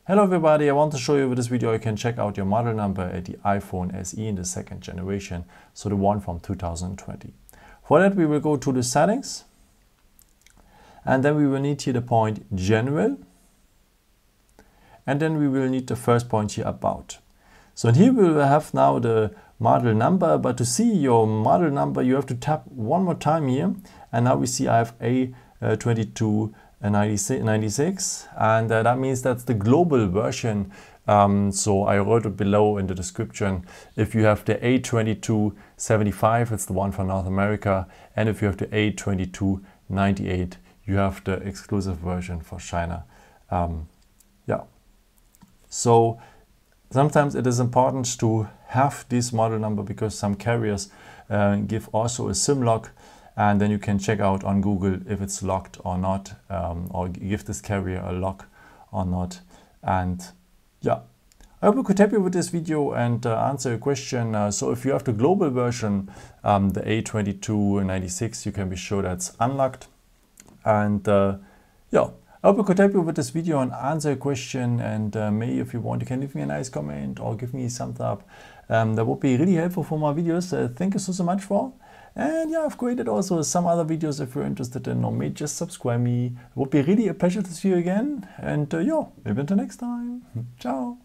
Hello everybody, I want to show you with this video you can check out your model number at the iPhone SE in the second generation, so the one from 2020. For that we will go to the settings and then we will need here the point General and then we will need the first point here About. So here we will have now the model number, but to see your model number you have to tap one more time here, and now we see I have A2296 and that means that's the global version. So I wrote it below in the description. If you have the A2275, it's the one for North America, and if you have the A2298, you have the exclusive version for China. So sometimes it is important to have this model number because some carriers give also a SIM lock, and then you can check out on Google if it's locked or not, or give this carrier a lock or not. And yeah, I hope I could help you with this video and answer your question. So if you have the global version, the A2296, you can be sure that's unlocked. And yeah, I hope I could help you with this video and answer your question. And maybe if you want, you can leave me a nice comment or give me a thumbs up. That would be really helpful for my videos. Thank you so much for. And yeah, I've created also some other videos if you're interested in, or maybe just subscribe me. It would be really a pleasure to see you again. And yeah, maybe until next time. Ciao.